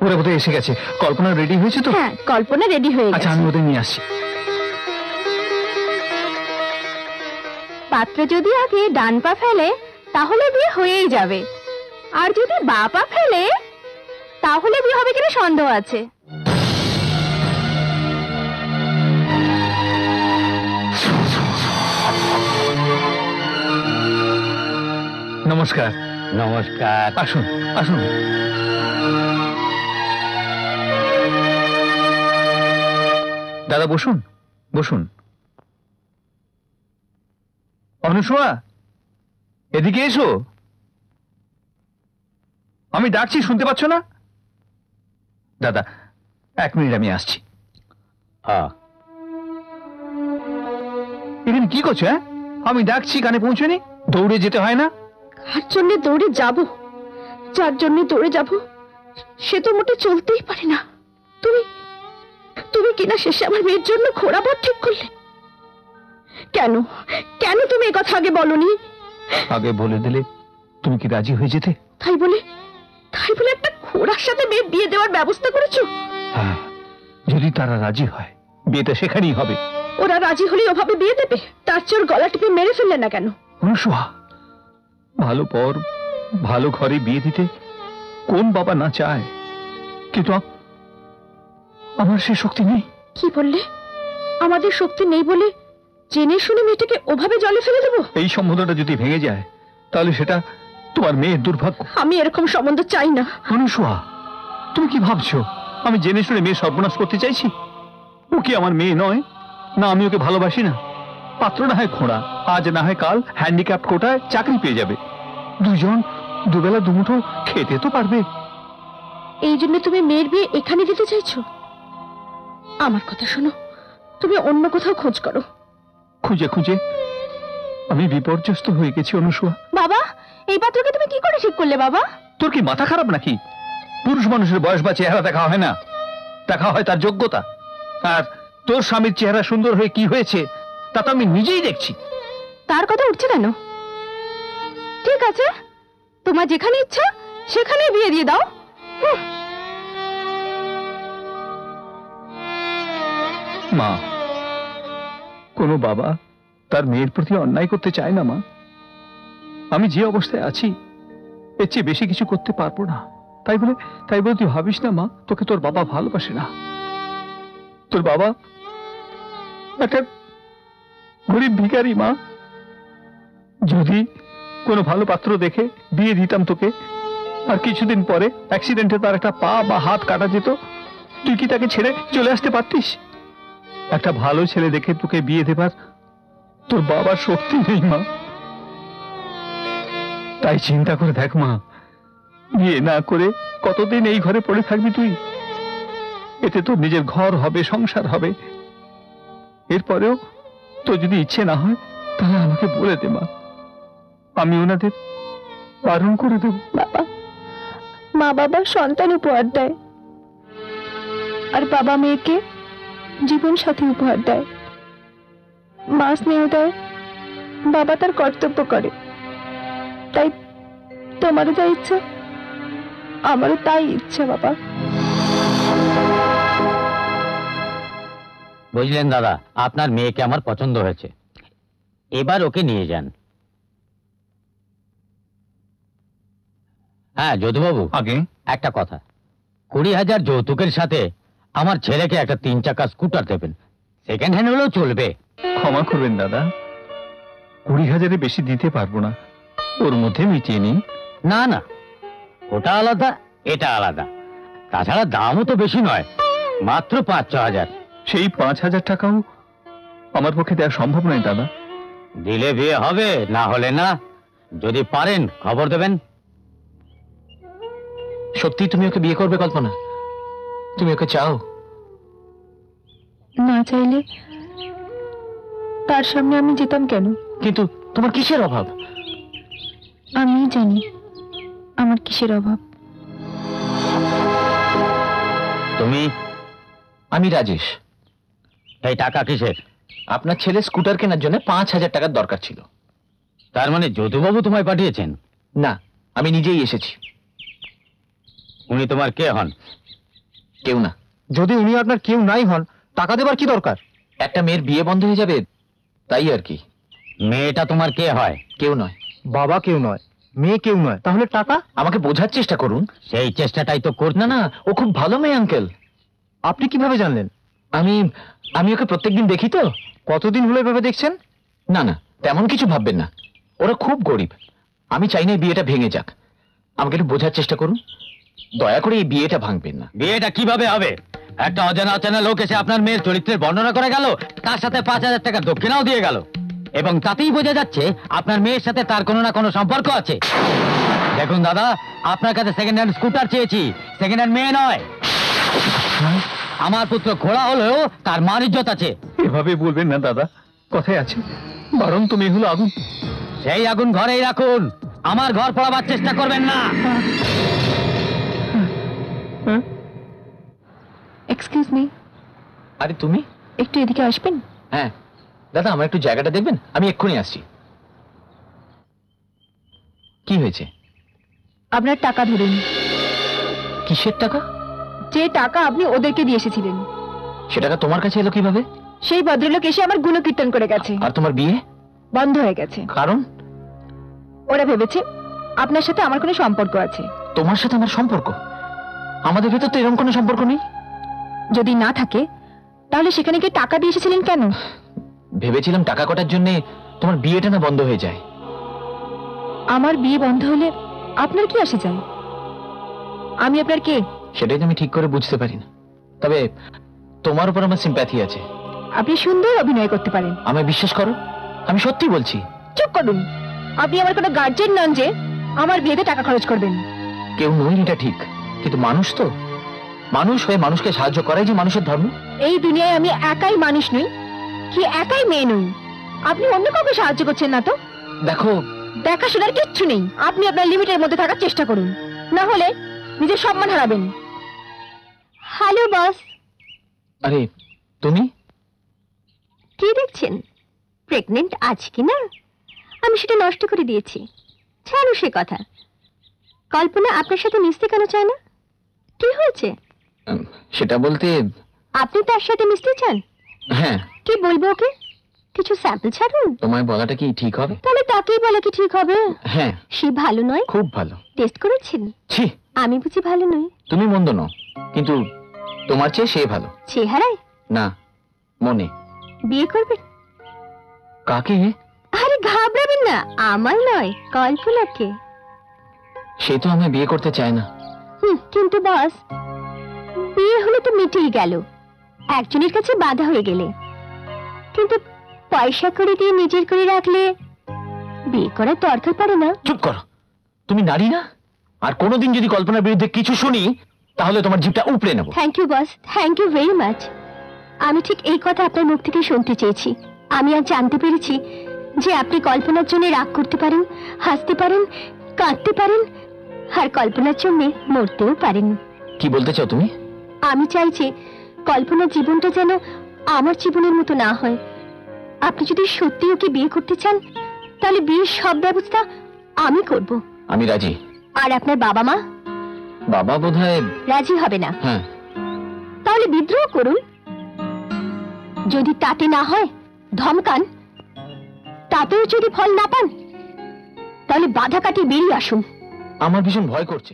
ওরা বোধহয় এসে গেছে। কল্পনা রেডি হয়েছে তো? হ্যাঁ, কল্পনা রেডি হয়ে আচ্ছা, গেছে। আমি ওদের নিয়ে আসছি। পাত্র যদি আগে ডান পা ফেলে তাহলে বিয়ে হয়েই যাবে, আর যদি বা পা ফেলে তাহলে বিয়ে হবে কিনা সন্দেহ আছে। নমস্কার। নমস্কার। আসুন আসুন। দাদা বসুন বসুন। অনুসুয়া, এদিকে এসো। আমি ডাকছি, শুনতে পাচ্ছ না? দাদা 1 মিনিট, আমি আসছি। এখানে কি করছো? হ্যাঁ, আমি ডাকছি, কানে পৌঁছনি? দৌড়ে যেতে হয় না? কার জন্য দৌড়ে যাব? যার জন্য দৌড়ে যাব সে তো মোটে চলতেই পারে না। তুমি তুমি কিনা শেষে আমার মেয়ের জন্য খোঁড়াবার ঠিক করলে। কেন কেন তুমি এই কথা আগে বলনি? আগে বলে দিলে তুমি কি রাজি হয়ে যেতে? তাই বলে একটা খোঁড়ার সাথে মেয়ে বিয়ে দেওয়ার ব্যবস্থা করেছো? হ্যাঁ, যদি তারা রাজি হয় বিয়েটা সেখানেই হবে। ওরা রাজি হলে ওভাবে বিয়ে দেবে? তার চেয়ে ওর গলা টিপে মেরে ফেললে না কেন? অনুসুয়া, ভালো পর ভালো ঘরে বিয়ে দিতে কোন বাবা না চায়, কিন্তু আমার সে শক্তি নেই। কি বললে? আমাদের শক্তি নেই বলে জেনে শুনে মেয়েটাকে ওভাবে জলে ফেলে দেবো? এই সম্বন্ধটা যদি ভেঙে যায় তাহলে সেটা তোমার মেয়ের দুর্ভাগ্য। আমি এরকম সম্বন্ধ চাই না। অনুসুয়া, তুমি কি ভাবছো আমি জেনে শুনে মেয়ে সর্বনাশ করতে চাইছি? ও কি আমার মেয়ে নয়? না, আমি ওকে ভালোবাসি না? পাত্র না হয় খোঁড়া, আজ না হয় কাল হ্যান্ডিক্যাপ কোটায় চাকরি পেয়ে যাবে। দুজন দুবেলা দুমুঠো খেতে তো পারবে। এই জন্য তুমি মেয়ের বিয়ে এখানে দিতে চাইছো? আমার কথা শোনো, তুমি অন্য কোথাও খোঁজ করো। খুঁজে খুঁজে আমি বিপর্যস্ত হয়ে গেছি অনুসুয়া। বাবা, এই পাত্রকে তুমি কি করে ঠিক করলে বাবা? তোর কি মাথা খারাপ নাকি? পুরুষ মানুষের বয়স বা চেহারা দেখা হয় না, দেখা হয় তার যোগ্যতা। আর তোর স্বামীর চেহারা সুন্দর হয়ে কি হয়েছে তা তো আমি নিজেই দেখছি। তার কথা উঠছে কেন? ঠিক আছে, তোমার যেখানে ইচ্ছা সেখানেই বিয়ে দিয়ে দাও। মা, কোনো বাবা তার মেয়ের প্রতি অন্যায় করতে চায় না। মা, আমি যে অবস্থায় আছি এর চেয়ে বেশি কিছু করতে পারবো না। তাই বলে তুই ভাবিস না মা, তোকে তোর বাবা ভালোবাসে না। তোর বাবা একটা গরিব ভিখারি মা। যদি কোনো ভালো পাত্র দেখে বিয়ে দিতাম তোকে, আর কিছুদিন পরে অ্যাক্সিডেন্টে তার একটা পা বা হাত কাটা যেত, তুই কি তাকে ছেড়ে চলে আসতে পারতিস? একটা ভালো ছেলে দেখে তোকে বিয়ে দেবার তোর বাবার শক্তি নেই মা। তাই চিন্তা করে দেখ মা, বিয়ে না করে কতদিন এই ঘরে পড়ে থাকবি তুই? এতে তোর নিজের ঘর হবে, সংসার হবে। এরপরেও তোর যদি ইচ্ছে না হয় তাহলে আমাকে বলে দে মা, আমি ওনাদের বারণ করে দেব। বাবা, মা বাবা সন্তান উপহার দেয়, আর বাবা মেয়েকে জীবন সাথী উপহার দেয়। মা স্নেহ দেয়, বাবা তার কর্তব্য করে। তাই তোমারও যা ইচ্ছা আমারও তাই ইচ্ছা বাবা। বুঝলেন দাদা, আপনার মেয়েকে আমার পছন্দ হয়েছে, এবার ওকে নিয়ে যান। হ্যাঁ যদুবাবু, আগে একটা কথা, 20,000 যৌতুকের সাথে আমার ছেলেকে একটা 3 চাকা স্কুটার দেবেন। সেকেন্ড হ্যান্ড হলেও চলবে। ক্ষমা করবেন দাদা, 20,000-এ বেশি দিতে পারবো না, ওর মধ্যে মিটিয়ে নিন। না না, ওটা আলাদা এটা আলাদা, তাছাড়া দামও তো বেশি নয়, মাত্র 5-6 হাজার। সেই 5,000 টাকাও আমার পক্ষে দেওয়া সম্ভব নয় দাদা। দিলে বিয়ে হবে, না হলে না। যদি পারেন খবর দেবেন। সত্যি তুমি ওকে বিয়ে করবে কল্পনা? তুমি ওকে চাও? না চাইলে তার সামনে আমি যেতাম কেন? কিন্তু তোমার কিসের অভাব? আমি জানি আমার কিসের অভাব। তুমি? আমি রাজেশ। এই টাকা কিসের? আপনার ছেলে স্কুটার কেনার জন্য 5,000 টাকার দরকার ছিল। তার মানে যদুবাবু তোমায় পাঠিয়েছেন? না, আমি নিজেই এসেছি। উনি তোমার কে হন? কেউ না। যদি উনি আপনার কেউ নাই হন, টাকা দেবার কি দরকার? একটা মেয়ের বিয়ে বন্ধ হয়ে যাবে, তাই আর কি। মেয়েটা তোমার কে হয়? কেউ নয়। বাবা কেউ নয়, মেয়ে কেউ নয়, তাহলে টাকা? আমাকে বোঝার চেষ্টা করুন। সেই চেষ্টাটাই তো কর না না, ও খুব ভালো মেয়ে আঙ্কেল। আপনি কিভাবে জানলেন? আমি আমি ওকে প্রত্যেকদিন দেখি তো। কতদিন হলো এভাবে দেখছেন? না না, তেমন কিছু ভাববেন না। ওরা খুব গরিব। আমি চাই না এই বিয়েটা ভেঙে যাক। আমাকে একটু বোঝার চেষ্টা করুন, দয়া করে এই বিয়েটা ভাঙবেন না। বিয়েটা কিভাবে হবে? একটা অজানা অচেনা লোক এসে আপনার মেয়ের চরিত্রের বর্ণনা করে গেল, তার সাথে 5,000 টাকা দক্ষিণাও দিয়ে গেল, এবং তাতেই বোঝা যাচ্ছে আপনার মেয়ের সাথে তার কোনো না কোনো সম্পর্ক আছে। দেখুন দাদা, আপনার কাছে সেকেন্ড হ্যান্ড স্কুটার চেয়েছি, সেকেন্ড হ্যান্ড মেয়ে নয়। আমার পুত্র ঘোড়া হলেও তার মান ইজ্জত আছে। এভাবে বলবেন না দাদা, কথায় আছে বারণ তো মেয়ে হলো আগুন। সেই আগুন ঘরেই রাখুন, আমার ঘর পড়াবার চেষ্টা করবেন না। এক্সকিউজ মি, আরে তুমি? একটু এদিকে আসবেন? হ্যাঁ দাদা, আমার একটু জায়গাটা দেখবেন, আমি এক্ষুনি আসছি। কি হয়েছে? আপনার টাকা ধরুন। কিসের টাকা? যে টাকা আপনি ওদেরকে দিয়ে এসেছিলেন। সে টাকা তোমার কাছে এলো কিভাবে? সেই ভদ্রলোক এসে আমার গুণকীর্তন করে গেছে। আর তোমার বিয়ে বন্ধ হয়ে গেছে। কারণ? ওরা ভেবেছে আপনার সাথে আমার কোনো সম্পর্ক আছে। তোমার সাথে আমার সম্পর্ক? আমাদের ভেতর তো এরকম কোনো সম্পর্ক নেই। যদি না থাকে তাহলে সেখানে গিয়ে টাকা দিয়ে এসেছিলেন কেন? ভেবেছিলাম টাকা কটার জন্য তোমার বিয়েটা না বন্ধ হয়ে যায়। আমার বিয়ে বন্ধ হলে আপনার কি আসে যায়? আমি আপনার কে? সেটাই তো আমি ঠিক করে বুঝতে পারি না। তবে তোমার উপর আমার সিম্প্যাথি আছে। আপনি সুন্দর অভিনয় করতে পারেন। আমায় বিশ্বাস করো, আমি সত্যি বলছি। চুপ করুন, আপনি আমার কোনো গার্জেন নন যে আমার বিয়েতে টাকা খরচ করবেন। কেউ নই এটা ঠিক, কিন্তু মানুষ তো। মানুষ হয়ে মানুষকে সাহায্য করাই যে মানুষের ধর্ম। এই দুনিয়ায় আমি একাই মানুষ নই, কি একাই মেয়ে নই। আপনি অন্য কাউকে সাহায্য করছেন না তো? দেখো, দেখাশোনার কিচ্ছু নেই। আপনি আপনার লিমিটের মধ্যে থাকার চেষ্টা করুন, না হলে নিজের সম্মান হারাবেন। Hello boss. আরে তুমি? কি দেখছেন? প্রেগনেন্ট আছি কি না? আমি সেটা নষ্ট করে দিয়েছি। ছাড়ো সে কথা। কল্পনা আপনার সাথে মিশতে কেন চায় না? কি হয়েছে? সেটা বলতে আপনি তার সাথে মিশতে চান? হ্যাঁ। কি বলবো ওকে? কিছু স্যাম্পল ছাড়ুন। তোমায় বলাটা কি ঠিক হবে? তাহলে তাকেই বলা কি ঠিক হবে? হ্যাঁ। সে ভালো নয়? খুব ভালো। টেস্ট করেছেন? ছি, আমি বুঝি ভালো নই? তুমি মন্দ নও, কিন্তু তোমার চেয়ে সে ভালো। চেহারায়? না, মনে। বিয়ে করবেন? কাকে? আরে ঘাবড়াবেন না, আমার নয়, কল্পনাকে। সে তো আমায় বিয়ে করতে চায় না। কিন্তু বস, বিয়ে হলে তো মিটেই গেল, একজনের কাছে বাধা হয়ে গেলে। কিন্তু পয়সা করে দিয়ে নিজের করে রাখলে বিয়ে করার দরকার পড়ে না। চুপ করো, তুমি নারী না? আর কোনোদিন যদি কল্পনার বিরুদ্ধে কিছু শুনি, তাহলে তোমার জিভটা উপড়ে নেব। Thank you boss, thank you very much. আমি ঠিক এই কথা আপনার মুখ থেকে শুনতে চেয়েছি। আমি আজ জানতে পেরেছি যে আপনি কল্পনার জন্য রাগ করতে পারেন, হাসতে পারেন, কাঁদতে পারেন, আর কল্পনার জন্য মরতেও পারেন। কি বলতে চাও তুমি? আমি চাই যে কল্পনার জীবনটা যেন আমার জীবনের মতো না হয়। আপনি যদি সত্যি ওকে বিয়ে করতে চান, তাহলে বিয়ের সব ব্যবস্থা আমি করব। আমি রাজি। আর আপনার বাবা মা? বাবা বোধহয় রাজি হবে না। হ্যাঁ। তাহলে বিদ্রোহ করুন। যদি তাতে না হয় ধমকান, তাতেও যদি ফল না পান, তাহলে বাধা কাটিয়ে বেরিয়ে আসুন। আমার ভীষণ ভয় করছে।